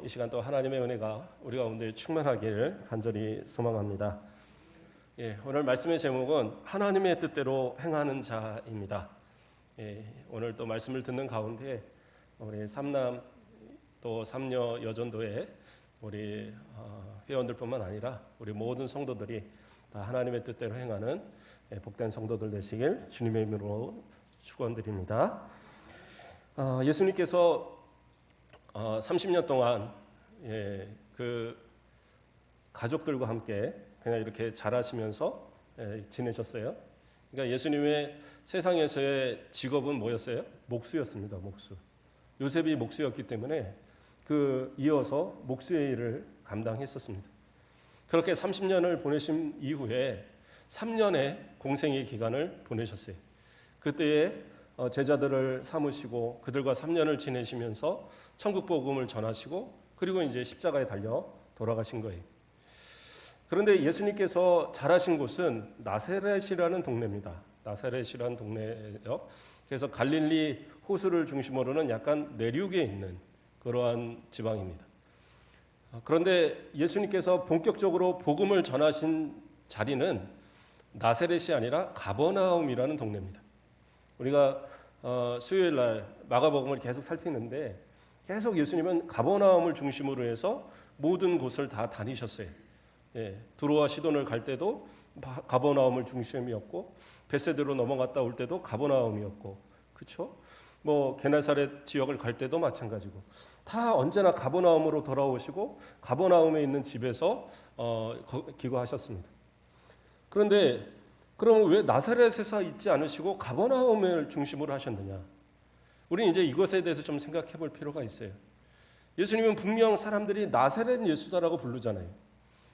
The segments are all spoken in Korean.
이 시간 또 하나님의 은혜가 우리 가운데 충만하기를 간절히 소망합니다. 오늘 말씀의 제목은 하나님의 뜻대로 행하는 자입니다. 오늘 또 말씀을 듣는 가운데 우리 삼남 또 삼녀 여전도의 우리 회원들뿐만 아니라 우리 모든 성도들이 다 하나님의 뜻대로 행하는 복된 성도들 되시길 주님의 이름으로 축원드립니다. 예수님께서 30년 동안 그 가족들과 함께 그냥 이렇게 자라시면서 지내셨어요. 그러니까 예수님의 세상에서의 직업은 뭐였어요? 목수였습니다. 목수. 요셉이 목수였기 때문에 이어서 목수의 일을 감당했었습니다. 그렇게 30년을 보내신 이후에 3년의 공생의 기간을 보내셨어요. 그때에 제자들을 삼으시고 그들과 3년을 지내시면서 천국 복음을 전하시고 그리고 이제 십자가에 달려 돌아가신 거예요. 그런데 예수님께서 자라신 곳은 나사렛이라는 동네입니다. 나사렛이라는 동네예요. 그래서 갈릴리 호수를 중심으로는 약간 내륙에 있는 그러한 지방입니다. 그런데 예수님께서 본격적으로 복음을 전하신 자리는 나사렛이 아니라 가버나움이라는 동네입니다. 우리가 수요일 날 마가복음을 계속 살피는데 계속 예수님은 가버나움을 중심으로 해서 모든 곳을 다 다니셨어요. 두로와 시돈을 갈 때도 가버나움을 중심이었고 베세드로 넘어갔다 올 때도 가버나움이었고, 그렇죠? 뭐 게네사렛 지역을 갈 때도 마찬가지고 다 언제나 가버나움으로 돌아오시고 가버나움에 있는 집에서 기거하셨습니다. 그런데 그럼 왜 나사렛에서 있지 않으시고 가버나움을 중심으로 하셨느냐? 우리는 이제 이것에 대해서 좀 생각해 볼 필요가 있어요. 예수님은 분명 사람들이 나사렛 예수다라고 부르잖아요.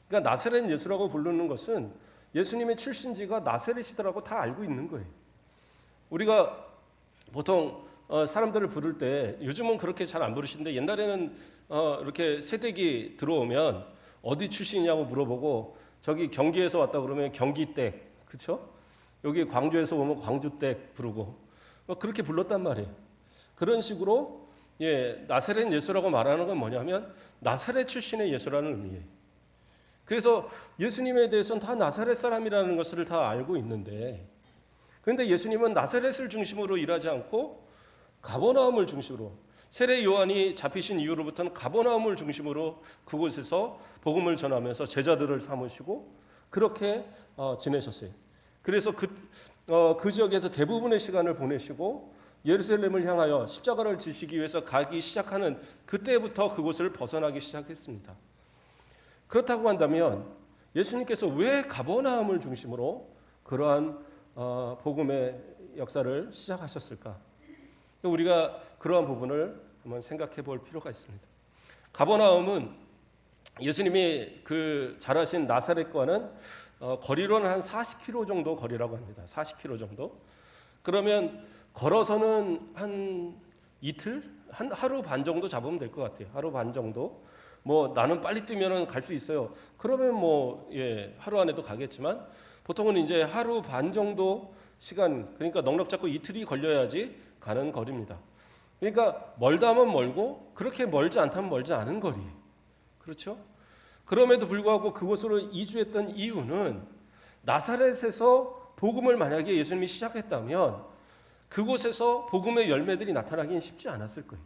그러니까 나사렛 예수라고 부르는 것은 예수님의 출신지가 나사렛이다라고 다 알고 있는 거예요. 우리가 보통 사람들을 부를 때 요즘은 그렇게 잘 안 부르시는데 옛날에는 이렇게 새댁이 들어오면 어디 출신이냐고 물어보고 저기 경기에서 왔다 그러면 경기댁, 그렇죠? 여기 광주에서 오면 광주댁 부르고 그렇게 불렀단 말이에요. 그런 식으로 나사렛 예수라고 말하는 건 뭐냐면 나사렛 출신의 예수라는 의미예요. 그래서 예수님에 대해서는 다 나사렛 사람이라는 것을 다 알고 있는데, 그런데 예수님은 나사렛을 중심으로 일하지 않고 가버나움을 중심으로, 세례 요한이 잡히신 이후로부터는 가버나움을 중심으로 그곳에서 복음을 전하면서 제자들을 삼으시고 그렇게 지내셨어요. 그래서 그 지역에서 대부분의 시간을 보내시고 예루살렘을 향하여 십자가를 지시기 위해서 가기 시작하는 그때부터 그곳을 벗어나기 시작했습니다. 그렇다고 한다면 예수님께서 왜 가버나움을 중심으로 그러한 복음의 역사를 시작하셨을까? 우리가 그러한 부분을 한번 생각해 볼 필요가 있습니다. 가버나움은 예수님이 자라신 나사렛과는 거리로는 한 40km 정도 거리라고 합니다. 40km 정도. 그러면 걸어서는 한 이틀? 하루 반 정도 잡으면 될 것 같아요. 하루 반 정도. 뭐 나는 빨리 뛰면 갈 수 있어요. 그러면 하루 안에도 가겠지만 보통은 이제 하루 반 정도 시간, 그러니까 넉넉 잡고 이틀이 걸려야지 가는 거리입니다. 그러니까 멀다 하면 멀고 그렇게 멀지 않다면 멀지 않은 거리. 그렇죠? 그럼에도 불구하고 그곳으로 이주했던 이유는 나사렛에서 복음을 만약에 예수님이 시작했다면 그곳에서 복음의 열매들이 나타나기는 쉽지 않았을 거예요.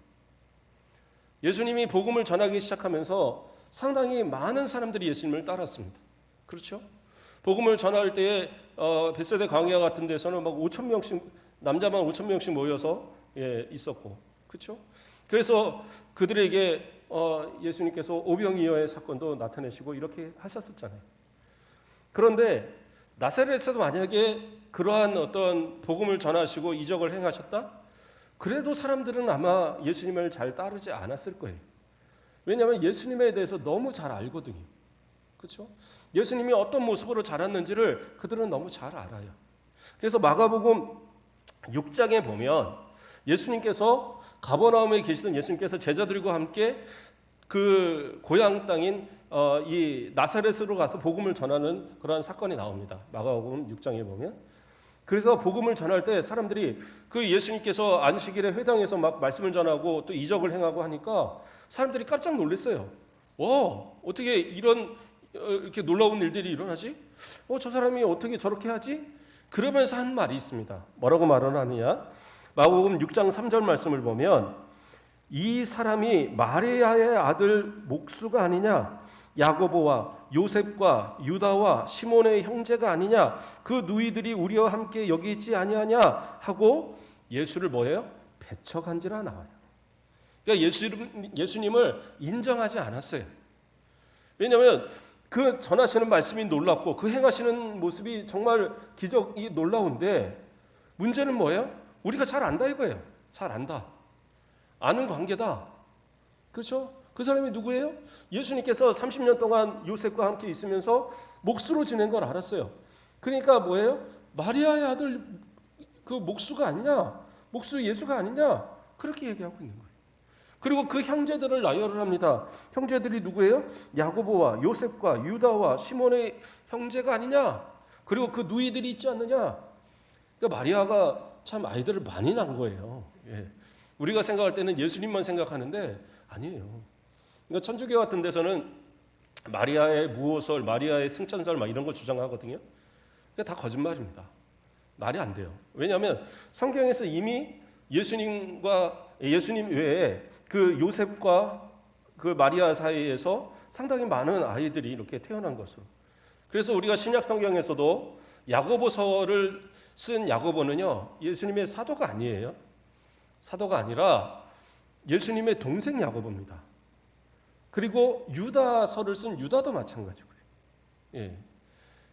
예수님이 복음을 전하기 시작하면서 상당히 많은 사람들이 예수님을 따랐습니다. 그렇죠? 복음을 전할 때에 벳세다 광야 같은 데서는 막 5,000명씩, 남자만 5,000명씩 모여서 있었고, 그렇죠? 그래서 그들에게 예수님께서 오병이어의 사건도 나타내시고 이렇게 하셨었잖아요. 그런데 나사렛에서 만약에 그러한 어떤 복음을 전하시고 이적을 행하셨다? 그래도 사람들은 아마 예수님을 잘 따르지 않았을 거예요. 왜냐하면 예수님에 대해서 너무 잘 알거든요. 그렇죠? 예수님이 어떤 모습으로 자랐는지를 그들은 너무 잘 알아요. 그래서 마가복음 6장에 보면 예수님께서 가버나움에 계시던 예수님께서 제자들과 함께 그 고향 땅인 이 나사렛으로 가서 복음을 전하는 그러한 사건이 나옵니다. 마가복음 6장에 보면. 그래서 복음을 전할 때 사람들이 그 예수님께서 안식일에 회당에서 막 말씀을 전하고 또 이적을 행하고 하니까 사람들이 깜짝 놀랐어요. 와, 어떻게 이렇게 놀라운 일들이 일어나지? 저 사람이 어떻게 저렇게 하지? 그러면서 한 말이 있습니다. 뭐라고 말을 하느냐? 마가복음 6장 3절 말씀을 보면 이 사람이 마리아의 아들 목수가 아니냐? 야고보와 요셉과 유다와 시몬의 형제가 아니냐? 그 누이들이 우리와 함께 여기 있지 아니하냐? 하고 예수를 뭐예요? 배척한지라 나와요. 그러니까 예수님을 인정하지 않았어요. 왜냐하면 그 전하시는 말씀이 놀랍고 그 행하시는 모습이 정말 기적이 놀라운데 문제는 뭐예요? 우리가 잘 안다 이거예요. 잘 안다. 아는 관계다. 그렇죠? 그 사람이 누구예요? 예수님께서 30년 동안 요셉과 함께 있으면서 목수로 지낸 걸 알았어요. 그러니까 뭐예요? 마리아의 아들 그 목수가 아니냐? 목수 예수가 아니냐? 그렇게 얘기하고 있는 거예요. 그리고 그 형제들을 나열을 합니다. 형제들이 누구예요? 야고보와 요셉과 유다와 시몬의 형제가 아니냐? 그리고 그 누이들이 있지 않느냐? 그러니까 마리아가 참 아이들을 많이 낳은 거예요. 예. 우리가 생각할 때는 예수님만 생각하는데 아니에요. 그러니까 천주교 같은 데서는 마리아의 무호설, 마리아의 승천설 막 이런 거 주장하거든요. 그게 다 거짓말입니다. 말이 안 돼요. 왜냐하면 성경에서 이미 예수님 외에 그 요셉과 그 마리아 사이에서 상당히 많은 아이들이 이렇게 태어난 것으로. 그래서 우리가 신약 성경에서도 야고보서를 쓴 야고보는요, 예수님의 사도가 아니에요. 사도가 아니라 예수님의 동생 야고보입니다. 그리고 유다서를 쓴 유다도 마찬가지고요. 예.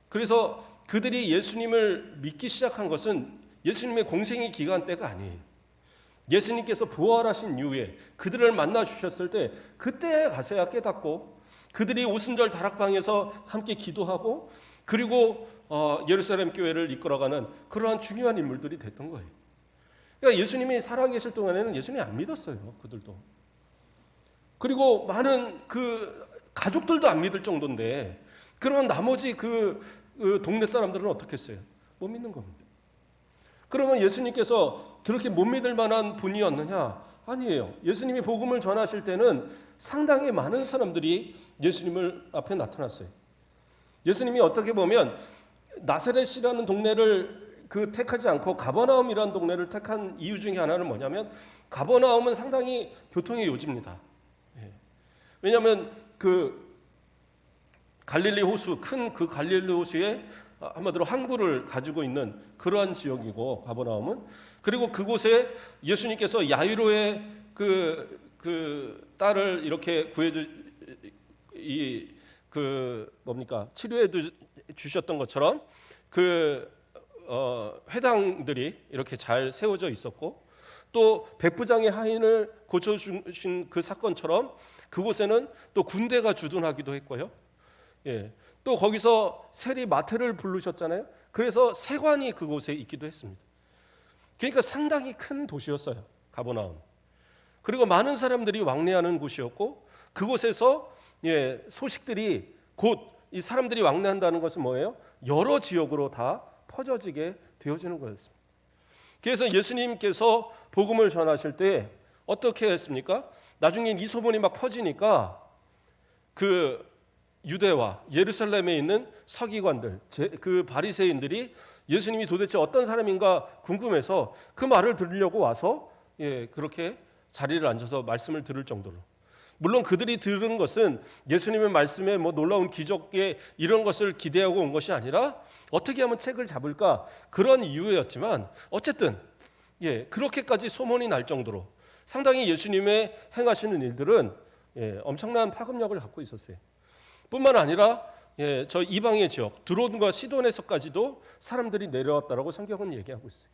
그래서 그들이 예수님을 믿기 시작한 것은 예수님의 공생의 기간 때가 아니에요. 예수님께서 부활하신 이후에 그들을 만나 주셨을 때 그때 가서야 깨닫고 그들이 오순절 다락방에서 함께 기도하고 그리고 예루살렘 교회를 이끌어가는 그러한 중요한 인물들이 됐던 거예요. 그러니까 예수님이 살아계실 동안에는 예수님이 안 믿었어요. 그들도. 그리고 많은 그 가족들도 안 믿을 정도인데 그러면 나머지 그 동네 사람들은 어떻게 했어요? 못 믿는 겁니다. 그러면 예수님께서 그렇게 못 믿을 만한 분이었느냐? 아니에요. 예수님이 복음을 전하실 때는 상당히 많은 사람들이 예수님을 앞에 나타났어요. 예수님이 어떻게 보면 나사렛이라는 동네를 택하지 않고 가버나움이라는 동네를 택한 이유 중에 하나는 뭐냐면 가버나움은 상당히 교통의 요지입니다. 왜냐하면 그 갈릴리 호수, 큰 그 갈릴리 호수에 한마디로 항구를 가지고 있는 그러한 지역이고 가버나움은. 그리고 그곳에 예수님께서 야이로의 그 딸을 이렇게 치료해 주셨던 것처럼 회당들이 이렇게 잘 세워져 있었고 또 백부장의 하인을 고쳐주신 그 사건처럼 그곳에는 또 군대가 주둔하기도 했고요. 예. 또 거기서 세리 마태를 부르셨잖아요. 그래서 세관이 그곳에 있기도 했습니다. 그러니까 상당히 큰 도시였어요. 가버나움. 그리고 많은 사람들이 왕래하는 곳이었고 그곳에서 소식들이 곧 이 사람들이 왕래한다는 것은 뭐예요? 여러 지역으로 다 퍼져지게 되어지는 거였습니다. 그래서 예수님께서 복음을 전하실 때 어떻게 했습니까? 나중에 이 소문이 막 퍼지니까 그 유대와 예루살렘에 있는 서기관들, 그 바리새인들이 예수님이 도대체 어떤 사람인가 궁금해서 그 말을 들으려고 와서 그렇게 자리를 앉아서 말씀을 들을 정도로. 물론 그들이 들은 것은 예수님의 말씀에 뭐 놀라운 기적에 이런 것을 기대하고 온 것이 아니라 어떻게 하면 책을 잡을까 그런 이유였지만 어쨌든 그렇게까지 소문이 날 정도로 상당히 예수님의 행하시는 일들은 엄청난 파급력을 갖고 있었어요. 뿐만 아니라 저 이방의 지역 드론과 시돈에서까지도 사람들이 내려왔다라고 성경은 얘기하고 있어요.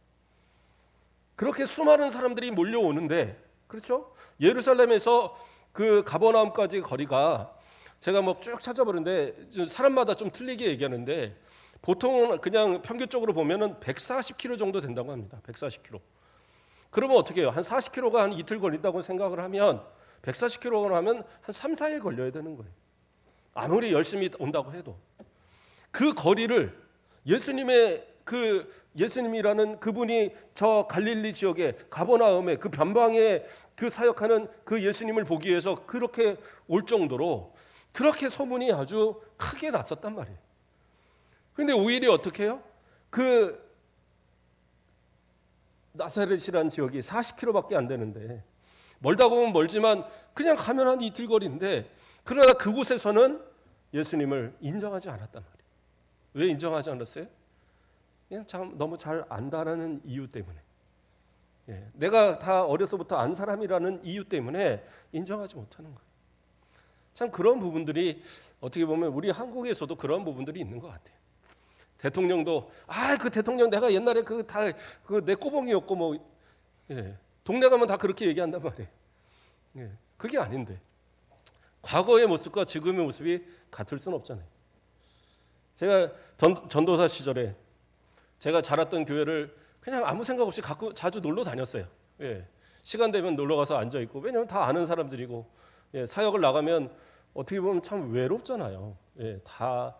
그렇게 수많은 사람들이 몰려오는데 그렇죠? 예루살렘에서 그 가버나움까지 거리가 제가 뭐 쭉 찾아보는데 사람마다 좀 틀리게 얘기하는데 보통은 그냥 평균적으로 보면은 140km 정도 된다고 합니다. 140km. 그러면 어떻게 해요? 한 40km가 한 이틀 걸린다고 생각을 하면 140km를 하면 한 3, 4일 걸려야 되는 거예요. 아무리 열심히 온다고 해도 그 거리를 예수님의 그 예수님이라는 그분이 저 갈릴리 지역에 가버나움에 그 변방에 그 사역하는 그 예수님을 보기 위해서 그렇게 올 정도로 그렇게 소문이 아주 크게 났었단 말이에요. 그런데 오히려 어떻게 해요? 그 나사렛이라는 지역이 40km밖에 안 되는데, 멀다 보면 멀지만 그냥 가면 한 이틀 거리인데, 그러나 그곳에서는 예수님을 인정하지 않았단 말이에요. 왜 인정하지 않았어요? 그냥 참 너무 잘 안다라는 이유 때문에, 내가 다 어려서부터 안 사람이라는 이유 때문에 인정하지 못하는 거예요. 참 그런 부분들이 어떻게 보면 우리 한국에서도 그런 부분들이 있는 것 같아요. 대통령도 그 대통령 내가 옛날에 그 다 그 내 꼬봉이었고 뭐, 동네 가면 다 그렇게 얘기한단 말이에요. 그게 아닌데 과거의 모습과 지금의 모습이 같을 수는 없잖아요. 제가 전도사 시절에 제가 자랐던 교회를 그냥 아무 생각 없이 자주 놀러 다녔어요. 시간 되면 놀러 가서 앉아 있고, 왜냐하면 다 아는 사람들이고, 사역을 나가면 어떻게 보면 참 외롭잖아요. 다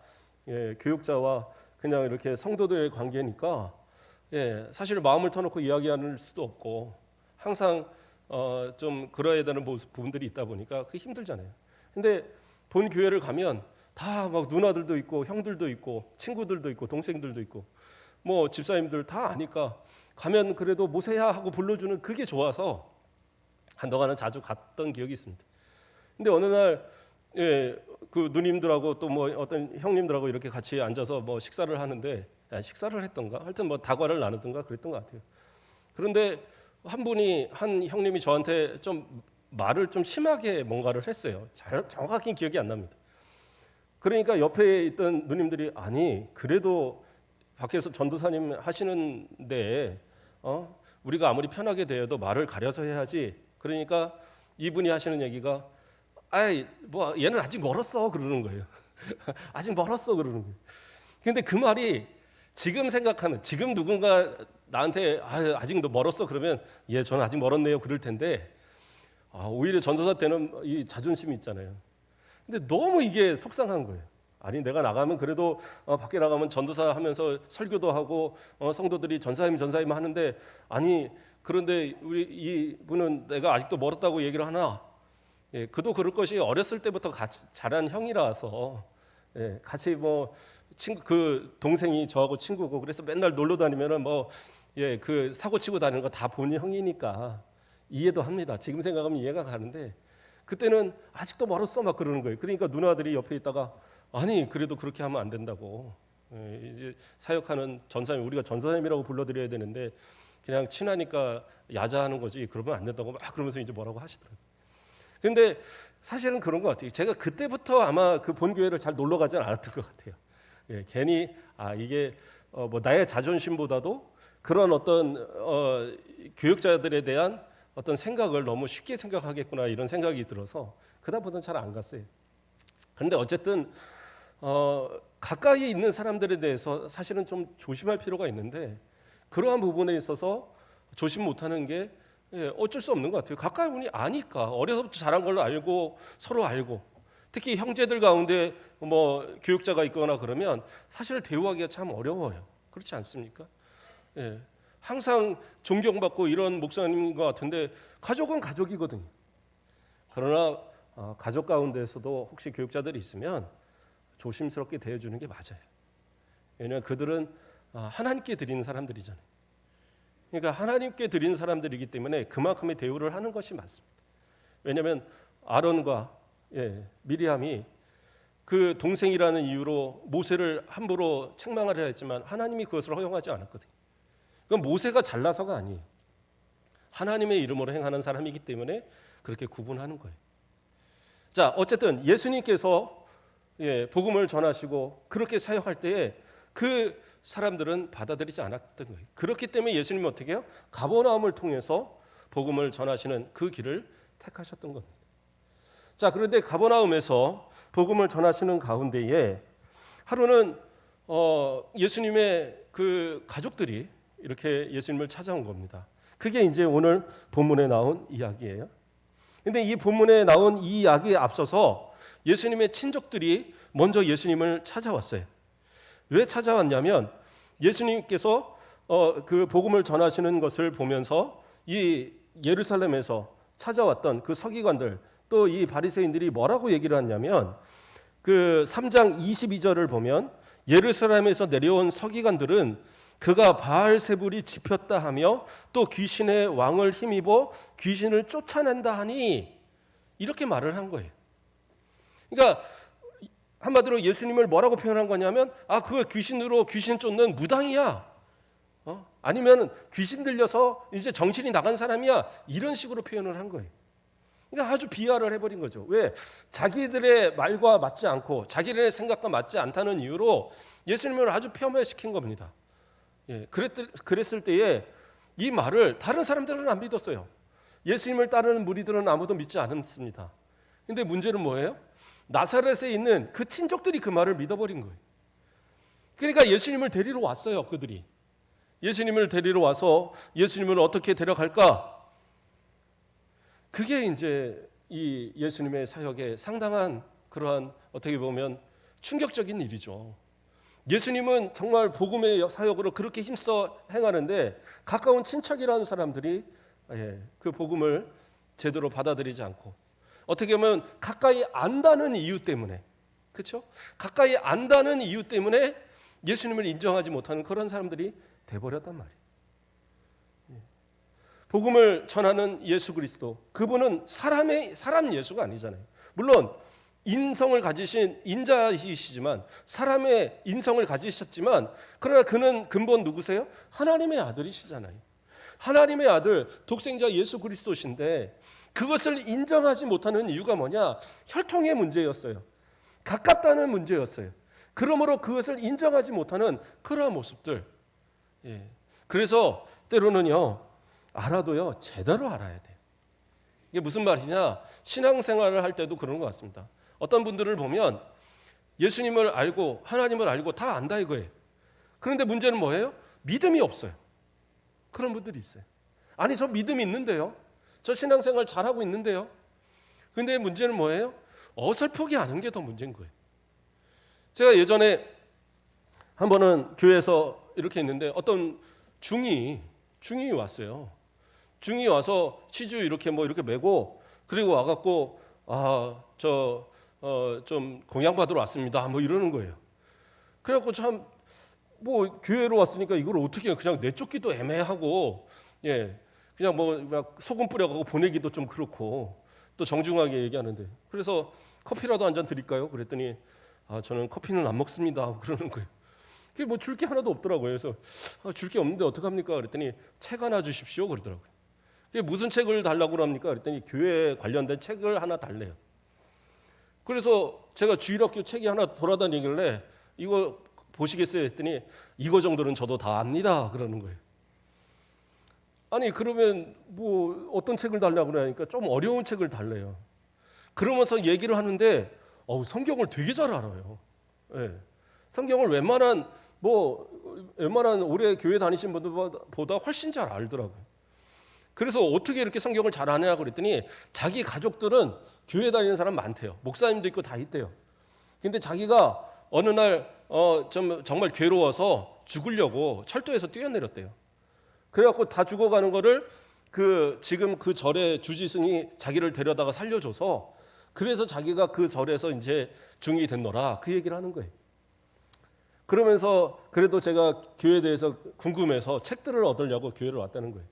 교육자와 그냥 이렇게 성도들의 관계니까 사실 마음을 터놓고 이야기할 수도 없고, 항상 좀 그러야 되는 부분들이 있다 보니까 그게 힘들잖아요. 근데 본 교회를 가면 다 막 누나들도 있고 형들도 있고 친구들도 있고 동생들도 있고 뭐 집사님들 다 아니까 가면 그래도 모세야 하고 불러주는 그게 좋아서 한동안은 자주 갔던 기억이 있습니다. 근데 어느 날 그 누님들하고 또 뭐 어떤 형님들하고 이렇게 같이 앉아서 뭐 식사를 하는데, 식사를 했던가 하여튼 뭐 다과를 나누던가 그랬던 것 같아요. 그런데 한 형님이 저한테 좀 말을 좀 심하게 뭔가를 했어요. 정확히 기억이 안 납니다. 그러니까 옆에 있던 누님들이 아니 그래도 밖에서 전도사님 하시는데 우리가 아무리 편하게 대해도 말을 가려서 해야지. 그러니까 이분이 하시는 얘기가 뭐 얘는 아직 멀었어 그러는 거예요. 아직 멀었어 그러는 거예요. 근데 그 말이 지금 생각하면, 지금 누군가 나한테 아직 너 멀었어 그러면 저는 아직 멀었네요 그럴 텐데, 오히려 전도사 때는 이 자존심이 있잖아요. 근데 너무 이게 속상한 거예요. 아니 내가 나가면 그래도 밖에 나가면 전도사 하면서 설교도 하고 성도들이 전사님 하는데, 아니 그런데 우리 이분은 내가 아직도 멀었다고 얘기를 하나. 그도 그럴 것이 어렸을 때부터 자란 형이라서 같이 뭐 친구 그 동생이 저하고 친구고 그래서 맨날 놀러 다니면은 뭐 그 사고 치고 다니는 거 다 본 형이니까 이해도 합니다. 지금 생각하면 이해가 가는데 그때는 아직도 멀었어 막 그러는 거예요. 그러니까 누나들이 옆에 있다가 아니 그래도 그렇게 하면 안 된다고. 이제 사역하는 전사님 우리가 전사님이라고 불러드려야 되는데 그냥 친하니까 야자하는 거지 그러면 안 된다고 막 그러면서 이제 뭐라고 하시더라고요. 근데 사실은 그런 것 같아요. 제가 그때부터 아마 그 본교회를 잘 놀러 가지 않았던 것 같아요. 괜히 이게 뭐 나의 자존심보다도 그런 어떤 교육자들에 대한 어떤 생각을 너무 쉽게 생각하겠구나 이런 생각이 들어서 그다음부터는 잘 안 갔어요. 그런데 어쨌든 가까이 있는 사람들에 대해서 사실은 좀 조심할 필요가 있는데, 그러한 부분에 있어서 조심 못하는 게 어쩔 수 없는 것 같아요. 가까이 오니 아니까, 어려서부터 자란 걸로 알고 서로 알고, 특히 형제들 가운데 뭐 교육자가 있거나 그러면 사실 대우하기가 참 어려워요. 그렇지 않습니까? 항상 존경받고 이런 목사님인 것 같은데 가족은 가족이거든요. 그러나 가족 가운데에서도 혹시 교육자들이 있으면 조심스럽게 대해주는 게 맞아요. 왜냐하면 그들은 하나님께 드리는 사람들이잖아요. 그러니까 하나님께 드린 사람들이기 때문에 그만큼의 대우를 하는 것이 맞습니다. 왜냐하면 아론과 미리암이 그 동생이라는 이유로 모세를 함부로 책망하려 했지만 하나님이 그것을 허용하지 않았거든요. 그건 모세가 잘나서가 아니에요. 하나님의 이름으로 행하는 사람이기 때문에 그렇게 구분하는 거예요. 자, 어쨌든 예수님께서 복음을 전하시고 그렇게 사역할 때에 그 사람들은 받아들이지 않았던 거예요. 그렇기 때문에 예수님이 어떻게 해요? 가버나움을 통해서 복음을 전하시는 그 길을 택하셨던 겁니다. 자, 그런데 가버나움에서 복음을 전하시는 가운데에 하루는 예수님의 그 가족들이 이렇게 예수님을 찾아온 겁니다. 그게 이제 오늘 본문에 나온 이야기예요. 근데 이 본문에 나온 이 이야기에 앞서서 예수님의 친족들이 먼저 예수님을 찾아왔어요. 왜 찾아왔냐면 예수님께서 그 복음을 전하시는 것을 보면서 이 예루살렘에서 찾아왔던 그 서기관들 또 이 바리새인들이 뭐라고 얘기를 하냐면 그 3장 22절을 보면 예루살렘에서 내려온 서기관들은 그가 바알세불이 집혔다 하며 또 귀신의 왕을 힘입어 귀신을 쫓아낸다 하니 이렇게 말을 한 거예요. 그러니까 한마디로 예수님을 뭐라고 표현한 거냐면 그거 귀신으로 귀신 쫓는 무당이야. 아니면 귀신 들려서 이제 정신이 나간 사람이야. 이런 식으로 표현을 한 거예요. 그러니까 아주 비하를 해버린 거죠. 왜? 자기들의 말과 맞지 않고 자기들의 생각과 맞지 않다는 이유로 예수님을 아주 폄훼시킨 겁니다. 예, 그랬을 때에 이 말을 다른 사람들은 안 믿었어요. 예수님을 따르는 무리들은 아무도 믿지 않았습니다. 근데 문제는 뭐예요? 나사렛에 있는 그 친족들이 그 말을 믿어버린 거예요. 그러니까 예수님을 데리러 왔어요. 그들이. 예수님을 데리러 와서 예수님을 어떻게 데려갈까? 그게 이제 이 예수님의 사역에 상당한 그러한 어떻게 보면 충격적인 일이죠. 예수님은 정말 복음의 사역으로 그렇게 힘써 행하는데 가까운 친척이라는 사람들이 그 복음을 제대로 받아들이지 않고 어떻게 보면 가까이 안다는 이유 때문에 그렇죠? 가까이 안다는 이유 때문에 예수님을 인정하지 못하는 그런 사람들이 돼버렸단 말이에요. 복음을 전하는 예수 그리스도 그분은 사람 예수가 아니잖아요. 물론 인성을 가지신 인자이시지만 사람의 인성을 가지셨지만 그러나 그는 근본 누구세요? 하나님의 아들이시잖아요. 하나님의 아들 독생자 예수 그리스도신데 그것을 인정하지 못하는 이유가 뭐냐? 혈통의 문제였어요. 가깝다는 문제였어요. 그러므로 그것을 인정하지 못하는 그러한 모습들. 그래서 때로는요 알아도요 제대로 알아야 돼요. 이게 무슨 말이냐? 신앙생활을 할 때도 그런 것 같습니다. 어떤 분들을 보면 예수님을 알고 하나님을 알고 다 안다 이거예요. 그런데 문제는 뭐예요? 믿음이 없어요. 그런 분들이 있어요. 아니 저 믿음이 있는데요. 저 신앙생활 잘하고 있는데요. 그런데 문제는 뭐예요? 어설프게 아는 게 더 문제인 거예요. 제가 예전에 한 번은 교회에서 이렇게 있는데 어떤 중이 왔어요. 중이 와서 치주 이렇게 이렇게 메고 그리고 와갖고 좀 공양 받으러 왔습니다. 이러는 거예요. 그래갖고 참 교회로 왔으니까 이걸 어떻게 그냥 내쫓기도 애매하고 그냥 막 소금 뿌려갖고 보내기도 좀 그렇고 또 정중하게 얘기하는데 그래서 커피라도 한 잔 드릴까요? 그랬더니 저는 커피는 안 먹습니다. 그러는 거예요. 그게 줄 게 하나도 없더라고요. 그래서 줄 게 없는데 어떡합니까? 그랬더니 책 하나 주십시오. 그러더라고요. 그게 무슨 책을 달라고 그럽니까? 그랬더니 교회에 관련된 책을 하나 달래요. 그래서 제가 주일학교 책이 하나 돌아다니길래 이거 보시겠어요? 했더니 이거 정도는 저도 다 압니다. 그러는 거예요. 아니 그러면 어떤 책을 달라고 그러니까 좀 어려운 책을 달래요. 그러면서 얘기를 하는데 성경을 되게 잘 알아요. 성경을 웬만한 오래 교회 다니신 분들보다 훨씬 잘 알더라고요. 그래서 어떻게 이렇게 성경을 잘 아냐 그랬더니 자기 가족들은 교회 다니는 사람 많대요. 목사님도 있고 다 있대요. 근데 자기가 어느 날 정말 괴로워서 죽으려고 철도에서 뛰어내렸대요. 그래갖고 다 죽어가는 거를 지금 그 절의 주지승이 자기를 데려다가 살려줘서 그래서 자기가 그 절에서 이제 중이 됐노라 그 얘기를 하는 거예요. 그러면서 그래도 제가 교회에 대해서 궁금해서 책들을 얻으려고 교회를 왔다는 거예요.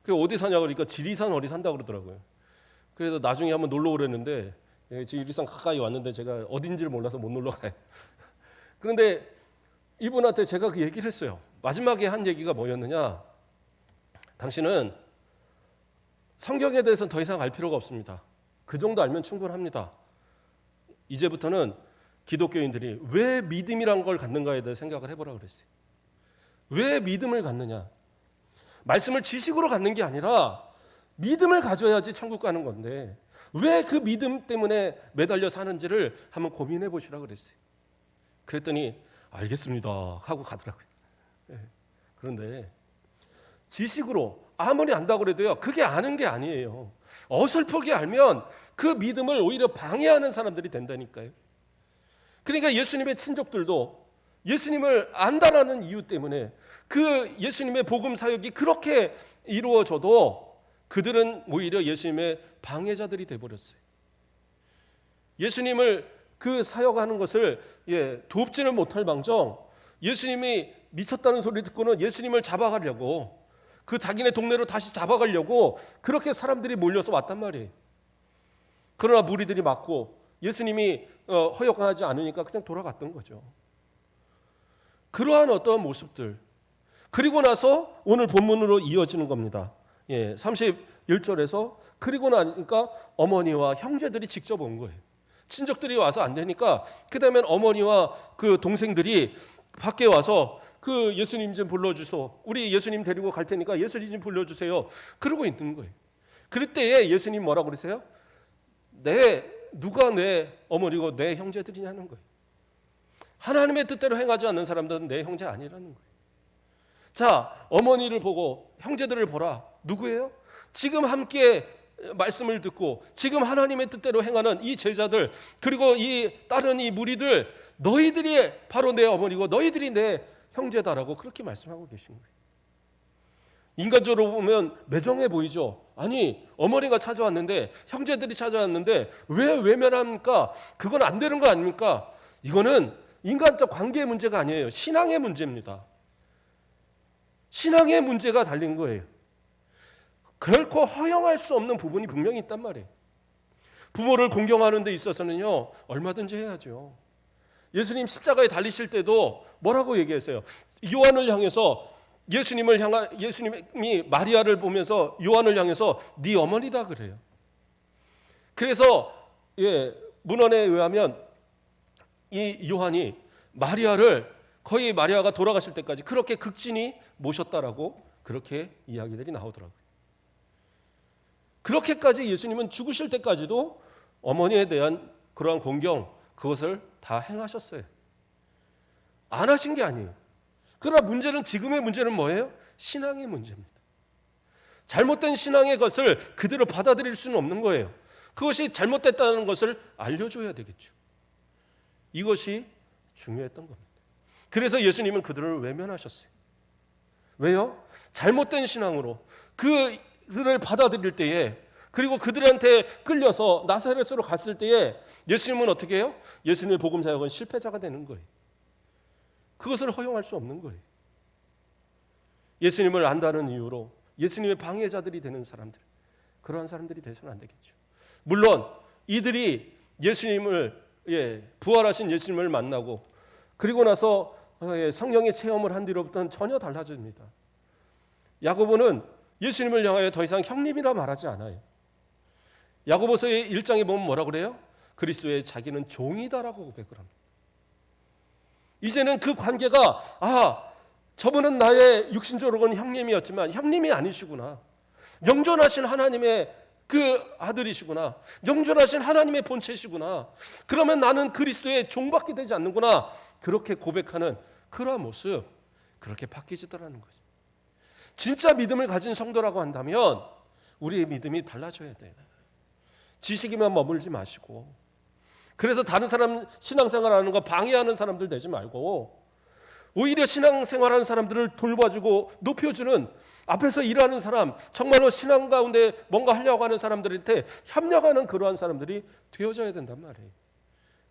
그 어디 사냐 그러니까 지리산 어디 산다고 그러더라고요. 그래서 나중에 한번 놀러 오랬는데 지리산 가까이 왔는데 제가 어딘지를 몰라서 못 놀러 가요. 그런데 이분한테 제가 그 얘기를 했어요. 마지막에 한 얘기가 뭐였느냐? 당신은 성경에 대해서는 더 이상 알 필요가 없습니다. 그 정도 알면 충분합니다. 이제부터는 기독교인들이 왜 믿음이란 걸 갖는가에 대해 생각을 해보라 그랬어요. 왜 믿음을 갖느냐? 말씀을 지식으로 갖는 게 아니라 믿음을 가져야지 천국 가는 건데 왜 그 믿음 때문에 매달려 사는지를 한번 고민해 보시라 그랬어요. 그랬더니 알겠습니다 하고 가더라고요. 그런데 지식으로 아무리 안다고 그래도요 그게 아는 게 아니에요. 어설프게 알면 그 믿음을 오히려 방해하는 사람들이 된다니까요. 그러니까 예수님의 친족들도 예수님을 안다라는 이유 때문에 그 예수님의 복음 사역이 그렇게 이루어져도 그들은 오히려 예수님의 방해자들이 되어버렸어요. 예수님을 그 사역하는 것을 돕지를 못할 망정 예수님이 미쳤다는 소리 듣고는 예수님을 잡아가려고 그 자기네 동네로 다시 잡아가려고 그렇게 사람들이 몰려서 왔단 말이에요. 그러나 무리들이 막고 예수님이 허용하지 않으니까 그냥 돌아갔던 거죠. 그러한 어떤 모습들 그리고 나서 오늘 본문으로 이어지는 겁니다. 31절에서 그리고 나니까 어머니와 형제들이 직접 온 거예요. 친족들이 와서 안 되니까 그 다음엔 어머니와 그 동생들이 밖에 와서 그 예수님 좀 불러주소. 우리 예수님 데리고 갈 테니까 예수님 좀 불러주세요. 그러고 있는 거예요. 그럴 때에 예수님 뭐라고 그러세요? 누가 내 어머니고 내 형제들이냐는 거예요. 하나님의 뜻대로 행하지 않는 사람들은 내 형제 아니라는 거예요. 자, 어머니를 보고 형제들을 보라. 누구예요? 지금 함께 말씀을 듣고 지금 하나님의 뜻대로 행하는 이 제자들 그리고 이 다른 이 무리들 너희들이 바로 내 어머니고 너희들이 내 형제다라고 그렇게 말씀하고 계신 거예요. 인간적으로 보면 매정해 보이죠. 아니 어머니가 찾아왔는데 형제들이 찾아왔는데 왜 외면합니까? 그건 안 되는 거 아닙니까? 이거는 인간적 관계의 문제가 아니에요. 신앙의 문제입니다. 신앙의 문제가 달린 거예요. 결코 허용할 수 없는 부분이 분명히 있단 말이에요. 부모를 공경하는 데 있어서는요 얼마든지 해야죠. 예수님 십자가에 달리실 때도 뭐라고 얘기했어요? 요한을 향해서 예수님이 마리아를 보면서 요한을 향해서 네 어머니다 그래요. 그래서 문헌에 의하면 이 요한이 마리아를 거의 마리아가 돌아가실 때까지 그렇게 극진히 모셨다라고 그렇게 이야기들이 나오더라고요. 그렇게까지 예수님은 죽으실 때까지도 어머니에 대한 그러한 공경 그것을 다 행하셨어요. 안 하신 게 아니에요. 그러나 문제는 지금의 문제는 뭐예요? 신앙의 문제입니다. 잘못된 신앙의 것을 그대로 받아들일 수는 없는 거예요. 그것이 잘못됐다는 것을 알려줘야 되겠죠. 이것이 중요했던 겁니다. 그래서 예수님은 그들을 외면하셨어요. 왜요? 잘못된 신앙으로 그들을 받아들일 때에 그리고 그들한테 끌려서 나사렛으로 갔을 때에 예수님은 어떻게 해요? 예수님의 복음 사역은 실패자가 되는 거예요. 그것을 허용할 수 없는 거예요. 예수님을 안다는 이유로 예수님의 방해자들이 되는 사람들 그러한 사람들이 되서는 안 되겠죠. 물론 이들이 예수님을 부활하신 예수님을 만나고 그리고 나서 성령의 체험을 한 뒤로부터는 전혀 달라집니다. 야고보는 예수님을 향하여 더 이상 형님이라 말하지 않아요. 야고보서의 1장에 보면 뭐라고 그래요? 그리스도의 자기는 종이다라고 고백을 합니다. 이제는 그 관계가 저분은 나의 육신적으로는 형님이었지만 형님이 아니시구나. 영존하신 하나님의 그 아들이시구나. 영존하신 하나님의 본체시구나. 그러면 나는 그리스도의 종밖에 되지 않는구나. 그렇게 고백하는 그러한 모습 그렇게 바뀌지더라는 거죠. 진짜 믿음을 가진 성도라고 한다면 우리의 믿음이 달라져야 돼요. 지식에만 머물지 마시고 그래서 다른 사람 신앙생활하는 거 방해하는 사람들 되지 말고 오히려 신앙생활하는 사람들을 돌봐주고 높여주는 앞에서 일하는 사람 정말로 신앙 가운데 뭔가 하려고 하는 사람들한테 협력하는 그러한 사람들이 되어져야 된단 말이에요.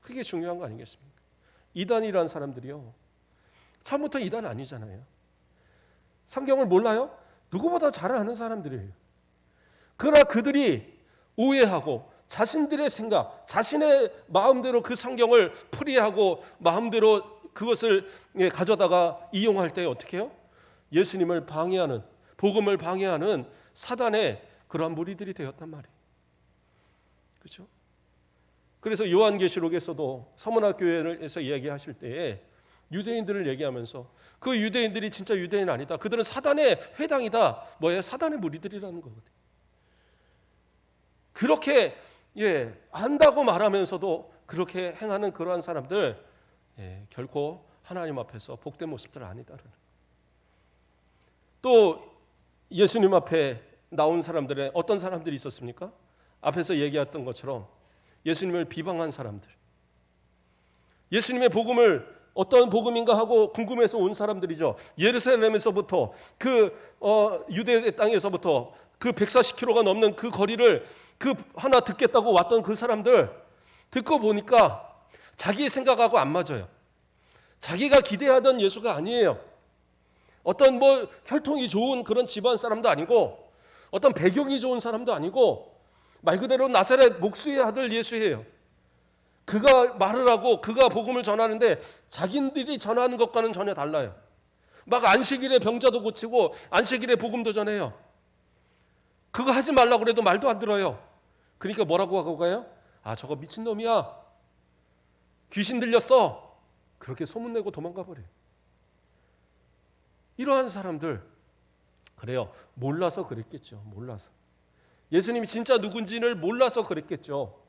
그게 중요한 거 아니겠습니까? 이단이라는 사람들이요 처음부터 이단 아니잖아요. 성경을 몰라요? 누구보다 잘 아는 사람들이에요. 그러나 그들이 오해하고 자신들의 생각, 자신의 마음대로 그 성경을 풀이하고 마음대로 그것을 가져다가 이용할 때 어떻게 해요? 예수님을 방해하는, 복음을 방해하는 사단의 그러한 무리들이 되었단 말이에요. 그렇죠? 그래서 요한계시록에서도 서문학교회에서 이야기하실 때에 유대인들을 얘기하면서 그 유대인들이 진짜 유대인 아니다. 그들은 사단의 회당이다. 뭐예요? 사단의 무리들이라는 거거든요. 그렇게 안다고 말하면서도 그렇게 행하는 그러한 사람들 결코 하나님 앞에서 복된 모습들 아니다라는. 또 예수님 앞에 나온 사람들의 어떤 사람들이 있었습니까? 앞에서 얘기했던 것처럼 예수님을 비방한 사람들, 예수님의 복음을 어떤 복음인가 하고 궁금해서 온 사람들이죠. 예루살렘에서부터 유대 땅에서부터 그 140km가 넘는 그 거리를 그 하나 듣겠다고 왔던 그 사람들 듣고 보니까 자기 생각하고 안 맞아요. 자기가 기대하던 예수가 아니에요. 어떤 혈통이 좋은 그런 집안 사람도 아니고 어떤 배경이 좋은 사람도 아니고 말 그대로 나사렛 목수의 아들 예수예요. 그가 말을 하고 그가 복음을 전하는데 자기들이 전하는 것과는 전혀 달라요. 막 안식일에 병자도 고치고 안식일에 복음도 전해요. 그거 하지 말라고 그래도 말도 안 들어요. 그러니까 뭐라고 하고 가요? 아, 저거 미친놈이야. 귀신 들렸어. 그렇게 소문내고 도망가 버려요. 이러한 사람들, 그래요. 몰라서 그랬겠죠. 몰라서. 예수님이 진짜 누군지를 몰라서 그랬겠죠.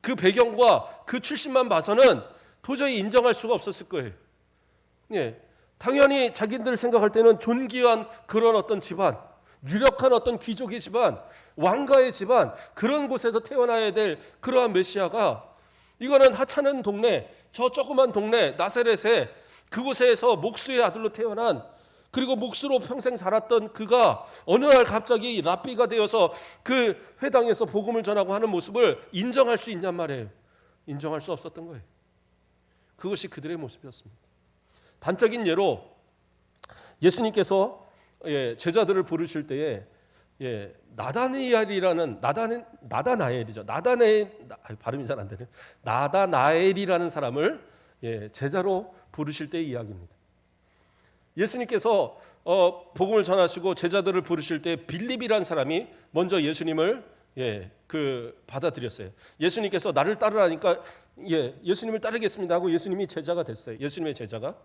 그 배경과 그 출신만 봐서는 도저히 인정할 수가 없었을 거예요. 예, 당연히 자기들 생각할 때는 존귀한 그런 어떤 집안, 유력한 어떤 귀족의 집안, 왕가의 집안, 그런 곳에서 태어나야 될 그러한 메시아가 이거는 하찮은 동네, 저 조그만 동네 나사렛에 그곳에서 목수의 아들로 태어난, 그리고 목수로 평생 자랐던 그가 어느 날 갑자기 랍비가 되어서 그 회당에서 복음을 전하고 하는 모습을 인정할 수 있냔 말이에요. 인정할 수 없었던 거예요. 그것이 그들의 모습이었습니다. 단적인 예로 예수님께서 제자들을 부르실 때에 나다나엘이라는 발음이 잘 안 되네요. 나다나엘이라는 사람을 제자로 부르실 때의 이야기입니다. 예수님께서 복음을 전하시고 제자들을 부르실 때 빌립이라는 사람이 먼저 예수님을 받아들였어요. 예수님께서 나를 따르라니까 예수님을 따르겠습니다 하고 예수님이 제자가 됐어요. 예수님의 제자가.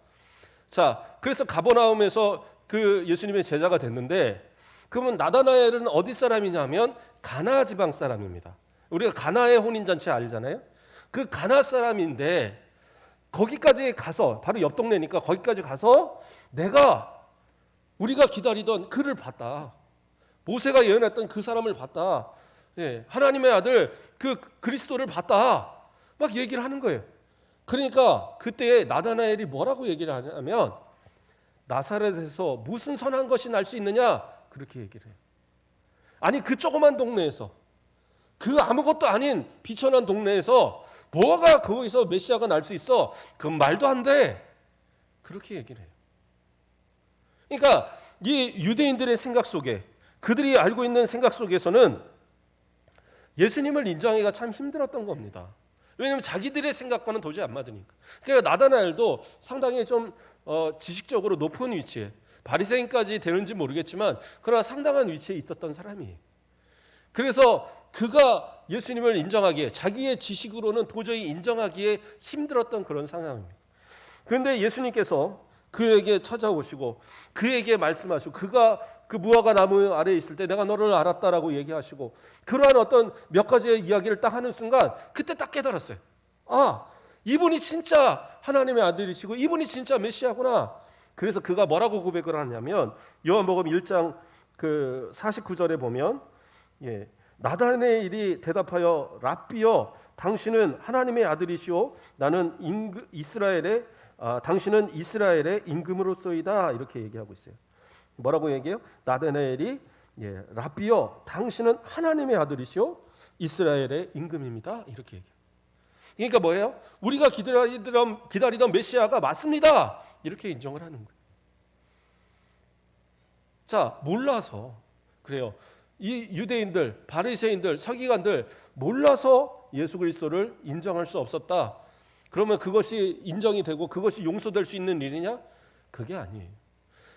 자, 그래서 가버나움에서 그 예수님의 제자가 됐는데, 그러면 나다나엘은 어디 사람이냐면 가나 지방 사람입니다. 우리가 가나의 혼인잔치 알잖아요. 그 가나 사람인데 거기까지 가서, 바로 옆 동네니까 거기까지 가서 우리가 기다리던 그를 봤다. 모세가 예언했던 그 사람을 봤다. 하나님의 아들 그 그리스도를 봤다. 막 얘기를 하는 거예요. 그러니까 그때 나다나엘이 뭐라고 얘기를 하냐면, 나사렛에서 무슨 선한 것이 날 수 있느냐, 그렇게 얘기를 해요. 아니, 그 조그만 동네에서, 그 아무것도 아닌 비천한 동네에서 뭐가 거기서 메시아가 날 수 있어? 그건 말도 안 돼. 그렇게 얘기를 해요. 그러니까 이 유대인들의 생각 속에, 그들이 알고 있는 생각 속에서는 예수님을 인정하기가 참 힘들었던 겁니다. 왜냐하면 자기들의 생각과는 도저히 안 맞으니까. 그러니까 나다나엘도 상당히 좀 지식적으로 높은 위치에, 바리새인까지 되는지 모르겠지만 그러나 상당한 위치에 있었던 사람이에요. 그래서 그가 예수님을 인정하기에, 자기의 지식으로는 도저히 인정하기에 힘들었던 그런 상황입니다. 그런데 예수님께서 그에게 찾아오시고 그에게 말씀하시고, 그가 그 무화과 나무 아래에 있을 때 내가 너를 알았다라고 얘기하시고, 그러한 어떤 몇 가지의 이야기를 딱 하는 순간 그때 딱 깨달았어요. 아, 이분이 진짜 하나님의 아들이시고 이분이 진짜 메시아구나. 그래서 그가 뭐라고 고백을 하냐면, 요한복음 1장 49절에 보면 나다나엘이 대답하여 랍비여, 당신은 하나님의 아들이시오, 나는 당신은 이스라엘의 임금으로서이다, 이렇게 얘기하고 있어요. 뭐라고 얘기해요? 나다나엘이 랍비여, 당신은 하나님의 아들이시오, 이스라엘의 임금입니다, 이렇게 얘기해요. 그러니까 뭐예요? 우리가 기다리던 메시아가 맞습니다, 이렇게 인정을 하는 거예요. 자, 몰라서 그래요. 이 유대인들, 바리새인들, 서기관들 몰라서 예수 그리스도를 인정할 수 없었다. 그러면 그것이 인정이 되고 그것이 용서될 수 있는 일이냐? 그게 아니에요.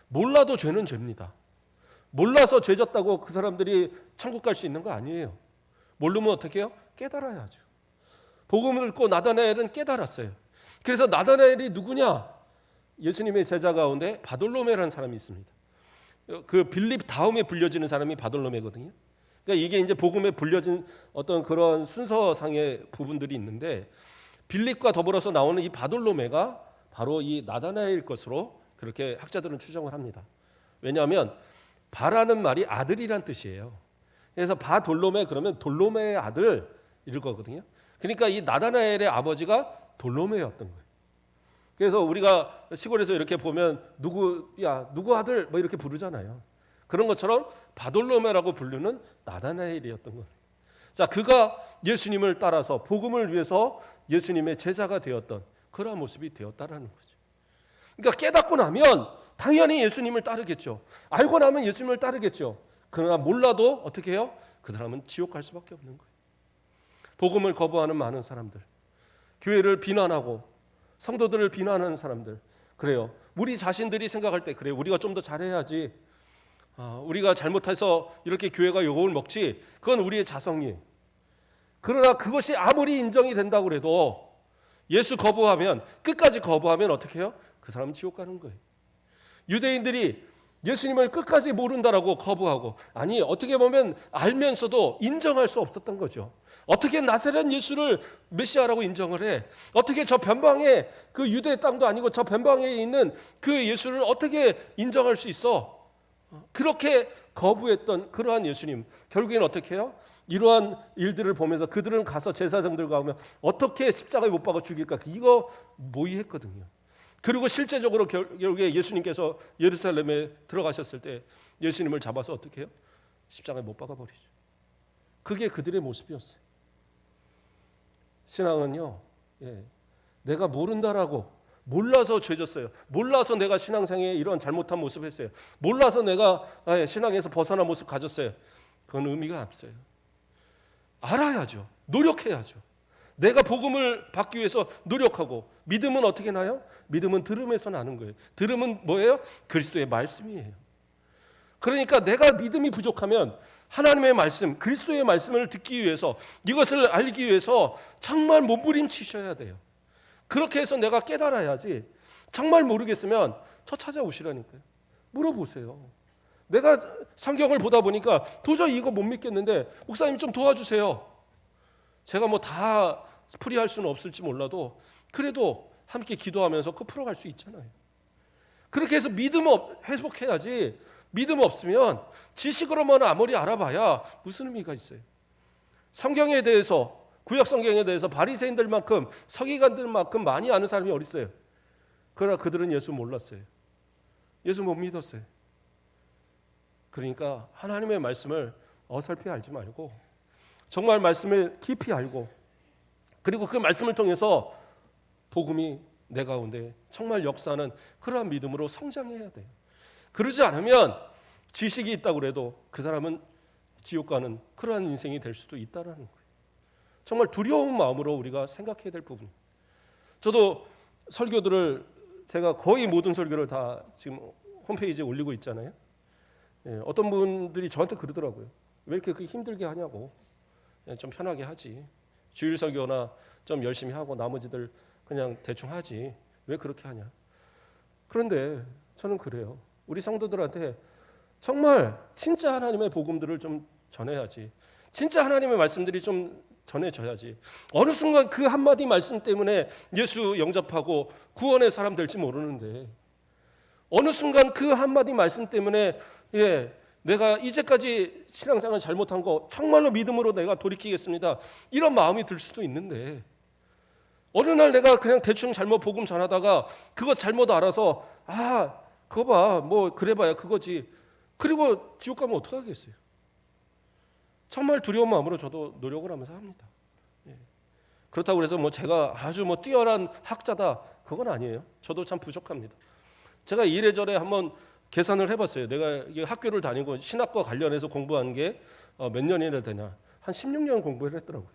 몰라도 죄는 죄입니다. 몰라서 죄졌다고 그 사람들이 천국 갈 수 있는 거 아니에요. 모르면 어떻게 해요? 깨달아야죠. 복음을 듣고 나다나엘은 깨달았어요. 그래서 나다나엘이 누구냐? 예수님의 제자 가운데 바돌로메라는 사람이 있습니다. 그 빌립 다음에 불려지는 사람이 바돌로메거든요. 그러니까 이게 이제 복음에 불려진 어떤 그런 순서상의 부분들이 있는데, 빌립과 더불어서 나오는 이 바돌로메가 바로 이 나다나엘 것으로 그렇게 학자들은 추정을 합니다. 왜냐하면 바라는 말이 아들이란 뜻이에요. 그래서 바돌로메 그러면 돌로메의 아들 이럴 거거든요. 그러니까 이 나다나엘의 아버지가 돌로메였던 거예요. 그래서 우리가 시골에서 이렇게 보면 누구 아들 뭐 이렇게 부르잖아요. 그런 것처럼 바돌로메라고 부르는 나다나엘이었던 거예요. 자, 그가 예수님을 따라서 복음을 위해서 예수님의 제자가 되었던 그러한 모습이 되었다라는 거죠. 그러니까 깨닫고 나면 당연히 예수님을 따르겠죠. 알고 나면 예수님을 따르겠죠. 그러나 몰라도 어떻게 해요? 그 사람은 지옥 갈 수밖에 없는 거예요. 복음을 거부하는 많은 사람들, 교회를 비난하고 성도들을 비난하는 사람들, 그래요. 우리 자신들이 생각할 때 그래요. 우리가 좀 더 잘해야지. 우리가 잘못해서 이렇게 교회가 욕을 먹지. 그건 우리의 자성이에요. 그러나 그것이 아무리 인정이 된다고 해도 예수 거부하면, 끝까지 거부하면 어떻게 해요? 그 사람은 지옥 가는 거예요. 유대인들이 예수님을 끝까지 모른다라고 거부하고, 아니 어떻게 보면 알면서도 인정할 수 없었던 거죠. 어떻게 나사렛 예수를 메시아라고 인정을 해? 어떻게 저 변방에, 그 유대 땅도 아니고 저 변방에 있는 그 예수를 어떻게 인정할 수 있어? 그렇게 거부했던 그러한 예수님, 결국에는 어떻게 해요? 이러한 일들을 보면서 그들은 가서 제사장들과 오면 어떻게 십자가에 못 박아 죽일까? 이거 모의했거든요. 그리고 실제적으로 결국에 예수님께서 예루살렘에 들어가셨을 때 예수님을 잡아서 어떻게 해요? 십자가에 못 박아 버리죠. 그게 그들의 모습이었어요. 신앙은요, 내가 모른다라고, 몰라서 죄졌어요. 몰라서 내가 신앙생에 이런 잘못한 모습을 했어요. 몰라서 내가 신앙에서 벗어난 모습 가졌어요. 그건 의미가 없어요. 알아야죠. 노력해야죠. 내가 복음을 받기 위해서 노력하고, 믿음은 어떻게 나요? 믿음은 들음에서 나는 거예요. 들음은 뭐예요? 그리스도의 말씀이에요. 그러니까 내가 믿음이 부족하면 하나님의 말씀, 그리스도의 말씀을 듣기 위해서, 이것을 알기 위해서 정말 몸부림치셔야 돼요. 그렇게 해서 내가 깨달아야지. 정말 모르겠으면 저 찾아오시라니까요. 물어보세요. 내가 성경을 보다 보니까 도저히 이거 못 믿겠는데 목사님 좀 도와주세요. 제가 뭐 다 풀이할 수는 없을지 몰라도 그래도 함께 기도하면서 그 풀어갈 수 있잖아요. 그렇게 해서 믿음 회복해야지. 믿음 없으면 지식으로만 아무리 알아봐야 무슨 의미가 있어요. 성경에 대해서, 구약 성경에 대해서 바리새인들만큼, 서기관들만큼 많이 아는 사람이 어디 있어요? 그러나 그들은 예수 몰랐어요. 예수 못 믿었어요. 그러니까 하나님의 말씀을 어설피 알지 말고 정말 말씀을 깊이 알고, 그리고 그 말씀을 통해서 복음이 내 가운데 정말 역사하는 그러한 믿음으로 성장해야 돼요. 그러지 않으면 지식이 있다고 해도 그 사람은 지옥 가는 그러한 인생이 될 수도 있다라는 거예요. 정말 두려운 마음으로 우리가 생각해야 될 부분. 저도 설교들을, 제가 거의 모든 설교를 다 지금 홈페이지에 올리고 있잖아요. 어떤 분들이 저한테 그러더라고요. 왜 이렇게 힘들게 하냐고. 좀 편하게 하지. 주일 설교나 좀 열심히 하고 나머지들 그냥 대충 하지. 왜 그렇게 하냐. 그런데 저는 그래요. 우리 성도들한테 정말 진짜 하나님의 복음들을 좀 전해야지. 진짜 하나님의 말씀들이 좀 전해져야지. 어느 순간 그 한마디 말씀 때문에 예수 영접하고 구원의 사람 될지 모르는데, 어느 순간 그 한마디 말씀 때문에 내가 이제까지 신앙생활 잘못한 거 정말로 믿음으로 내가 돌이키겠습니다, 이런 마음이 들 수도 있는데, 어느 날 내가 그냥 대충 잘못 복음 전하다가 그거 잘못 알아서 그거 봐, 뭐 그래봐야 그거지, 그리고 지옥 가면 어떡하겠어요? 정말 두려운 마음으로 저도 노력을 하면서 합니다. 그렇다고 해서 뭐 제가 아주 뭐 뛰어난 학자다, 그건 아니에요. 저도 참 부족합니다. 제가 이래저래 한번 계산을 해봤어요. 내가 학교를 다니고 신학과 관련해서 공부한 게 몇 년이나 되냐, 한 16년 공부를 했더라고요.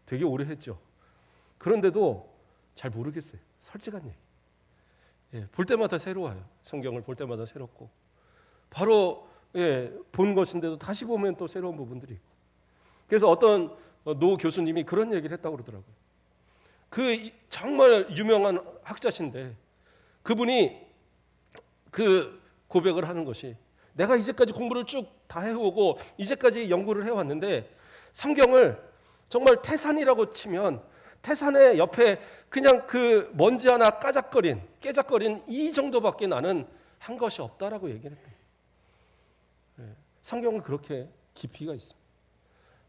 되게 오래 했죠. 그런데도 잘 모르겠어요. 솔직한 얘기. 볼 때마다 새로워요. 성경을 볼 때마다 새롭고, 바로 본 것인데도 다시 보면 또 새로운 부분들이 있고. 그래서 어떤 노 교수님이 그런 얘기를 했다고 그러더라고요. 그 정말 유명한 학자신데 그분이 그 고백을 하는 것이, 내가 이제까지 공부를 쭉 다 해오고 이제까지 연구를 해왔는데 성경을 정말 태산이라고 치면 태산의 옆에 그냥 그 먼지 하나 깨작거린 이 정도밖에 나는 한 것이 없다라고 얘기를 했대요. 성경은 그렇게 깊이가 있습니다.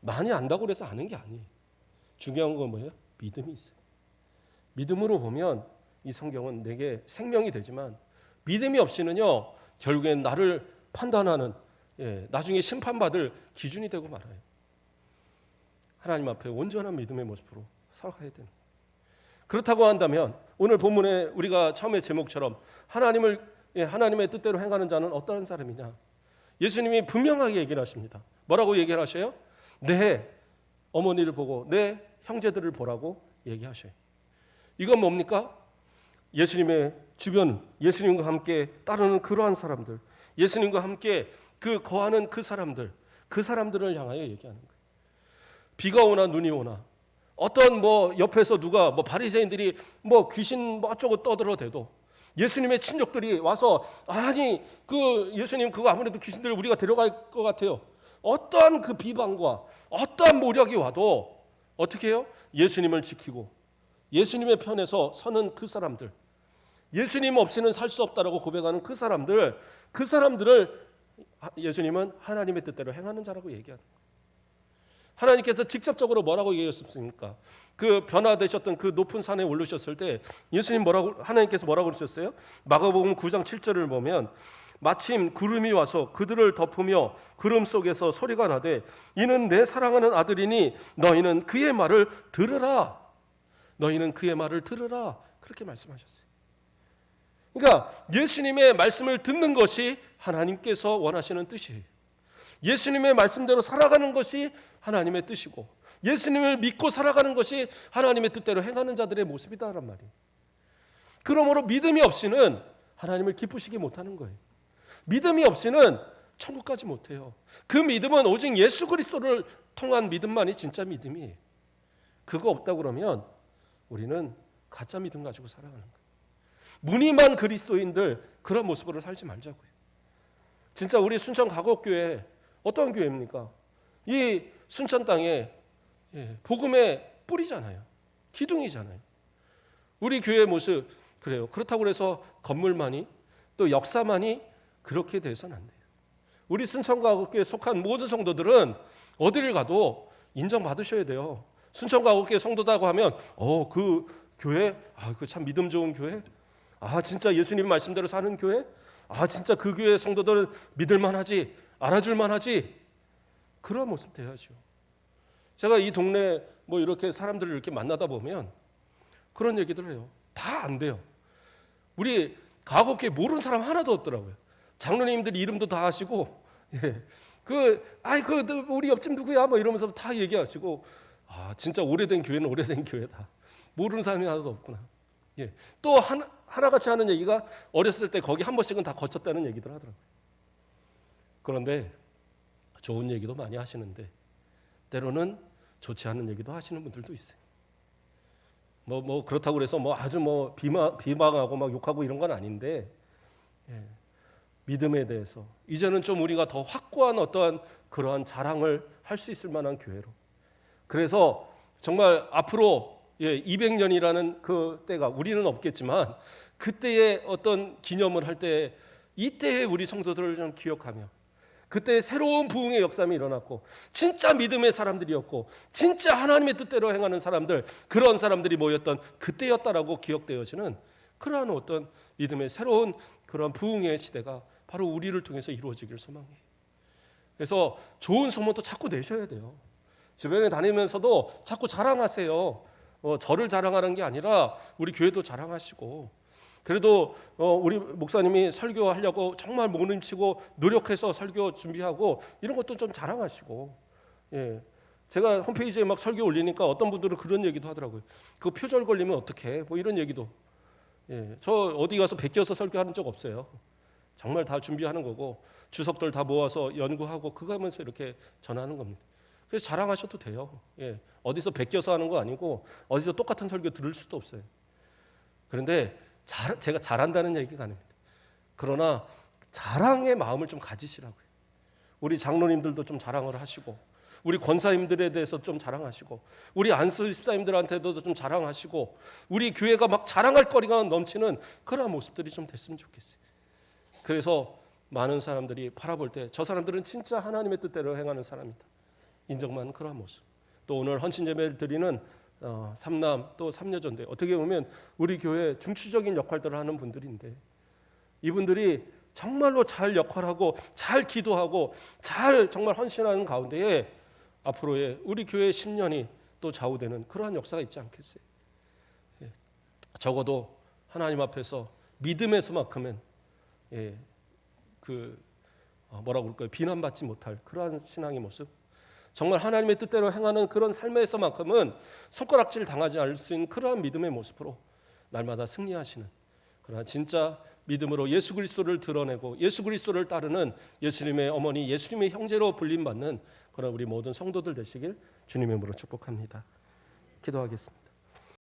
많이 안다고 해서 아는 게 아니에요. 중요한 건 뭐예요? 믿음이 있어요. 믿음으로 보면 이 성경은 내게 생명이 되지만 믿음이 없이는요 결국엔 나를 판단하는 나중에 심판받을 기준이 되고 말아요. 하나님 앞에 온전한 믿음의 모습으로 살아가야 되는. 그렇다고 한다면 오늘 본문에 우리가 처음에 제목처럼 하나님의 뜻대로 행하는 자는 어떤 사람이냐? 예수님이 분명하게 얘기를 하십니다. 뭐라고 얘기를 하셔요? 내 어머니를 보고 내 형제들을 보라고 얘기하셔요. 이건 뭡니까? 예수님의 주변, 예수님과 함께 따르는 그러한 사람들, 예수님과 함께 거하는 그 사람들을 향하여 얘기하는 거예요. 비가 오나 눈이 오나 어떤 옆에서 누가 바리새인들이 귀신 어쩌고 떠들어대도 예수님의 친족들이 와서 아니 예수님 그거 아무래도 귀신들을 우리가 데려갈 것 같아요. 어떠한 그 비방과 어떠한 모략이 와도 어떻게 해요? 예수님을 지키고 예수님의 편에서 서는 그 사람들, 예수님 없이는 살 수 없다라고 고백하는 그 사람들을 예수님은 하나님의 뜻대로 행하는 자라고 얘기하는 거예요. 하나님께서 직접적으로 뭐라고 얘기하셨습니까? 그 변화되셨던 그 높은 산에 오르셨을 때 하나님께서 뭐라고 그러셨어요? 마가복음 9장 7절을 보면 마침 구름이 와서 그들을 덮으며 구름 속에서 소리가 나되 이는 내 사랑하는 아들이니 너희는 그의 말을 들으라. 너희는 그의 말을 들으라. 그렇게 말씀하셨어요. 그러니까 예수님의 말씀을 듣는 것이 하나님께서 원하시는 뜻이에요. 예수님의 말씀대로 살아가는 것이 하나님의 뜻이고 예수님을 믿고 살아가는 것이 하나님의 뜻대로 행하는 자들의 모습이다란 말이에요. 그러므로 믿음이 없이는 하나님을 기쁘시게 못하는 거예요. 믿음이 없이는 천국까지 못해요. 그 믿음은 오직 예수 그리스도를 통한 믿음만이 진짜 믿음이에요. 그거 없다고 그러면 우리는 가짜 믿음 가지고 살아가는 거예요. 무늬만 그리스도인들 그런 모습으로 살지 말자고요. 진짜 우리 순천 가곡교회 어떤 교회입니까? 이 순천 땅에 복음의 뿌리잖아요. 기둥이잖아요. 우리 교회의 모습 그래요. 그렇다고 해서 건물만이 또 역사만이 그렇게 돼서는 안 돼요. 우리 순천가곡교회에 속한 모든 성도들은 어디를 가도 인정받으셔야 돼요. 순천가곡교회 성도다고 하면 그 교회 그 참 믿음 좋은 교회, 진짜 예수님 말씀대로 사는 교회, 진짜 그 교회 성도들은 믿을만하지, 알아줄만하지. 그런 모습 돼야죠. 제가 이 동네 이렇게 사람들을 이렇게 만나다 보면 그런 얘기들 해요. 다 안 돼요. 우리 가곡교회 모르는 사람 하나도 없더라고요. 장로님들 이름도 다 아시고, 우리 옆집 누구야? 이러면서 다 얘기하시고, 진짜 오래된 교회는 오래된 교회다. 모르는 사람이 하나도 없구나. 또 하나같이 하는 얘기가 어렸을 때 거기 한 번씩은 다 거쳤다는 얘기들 하더라고요. 그런데 좋은 얘기도 많이 하시는데 때로는 좋지 않은 얘기도 하시는 분들도 있어요. 그렇다고 그래서 아주 비방하고 막 욕하고 이런 건 아닌데 믿음에 대해서 이제는 좀 우리가 더 확고한 어떠한 그러한 자랑을 할 수 있을 만한 교회로. 그래서 정말 앞으로 200년이라는 그 때가 우리는 없겠지만 그때의 어떤 기념을 할 때 이때의 우리 성도들을 좀 기억하며 그때 새로운 부흥의 역삼이 일어났고 진짜 믿음의 사람들이었고 진짜 하나님의 뜻대로 행하는 사람들, 그런 사람들이 모였던 그때였다라고 기억되어지는 그러한 어떤 믿음의 새로운 그런 부흥의 시대가 바로 우리를 통해서 이루어지기를 소망해요. 그래서 좋은 소문도 자꾸 내셔야 돼요. 주변에 다니면서도 자꾸 자랑하세요. 저를 자랑하는 게 아니라 우리 교회도 자랑하시고, 그래도 우리 목사님이 설교하려고 정말 몸부림치고 노력해서 설교 준비하고 이런 것도 좀 자랑하시고. 제가 홈페이지에 막 설교 올리니까 어떤 분들은 그런 얘기도 하더라고요. 그 표절 걸리면 어떡해? 이런 얘기도. 저 어디 가서 베껴서 설교하는 적 없어요. 정말 다 준비하는 거고 주석들 다 모아서 연구하고 그거 하면서 이렇게 전하는 겁니다. 그래서 자랑하셔도 돼요. 어디서 베껴서 하는 거 아니고 어디서 똑같은 설교 들을 수도 없어요. 그런데 제가 잘한다는 얘기가 아닙니다. 그러나 자랑의 마음을 좀 가지시라고요. 우리 장로님들도 좀 자랑을 하시고, 우리 권사님들에 대해서 좀 자랑하시고, 우리 안수 집사님들한테도 좀 자랑하시고, 우리 교회가 막 자랑할 거리가 넘치는 그런 모습들이 좀 됐으면 좋겠어요. 그래서 많은 사람들이 바라볼 때 저 사람들은 진짜 하나님의 뜻대로 행하는 사람이다 인정받는 그런 모습. 또 오늘 헌신 예배를 드리는 삼남 또 삼녀전대 어떻게 보면 우리 교회 중추적인 역할들을 하는 분들인데 이분들이 정말로 잘 역할하고 잘 기도하고 잘 정말 헌신하는 가운데에 앞으로의 우리 교회의 10년이 또 좌우되는 그러한 역사가 있지 않겠어요? 적어도 하나님 앞에서 믿음에서만큼은 뭐라고 그럴까요? 비난받지 못할 그러한 신앙의 모습, 정말 하나님의 뜻대로 행하는 그런 삶에서만큼은 손가락질 당하지 않을 수 있는 그러한 믿음의 모습으로 날마다 승리하시는 그러나 진짜 믿음으로 예수 그리스도를 드러내고 예수 그리스도를 따르는 예수님의 어머니, 예수님의 형제로 불림받는 그런 우리 모든 성도들 되시길 주님의 이름으로 축복합니다. 기도하겠습니다.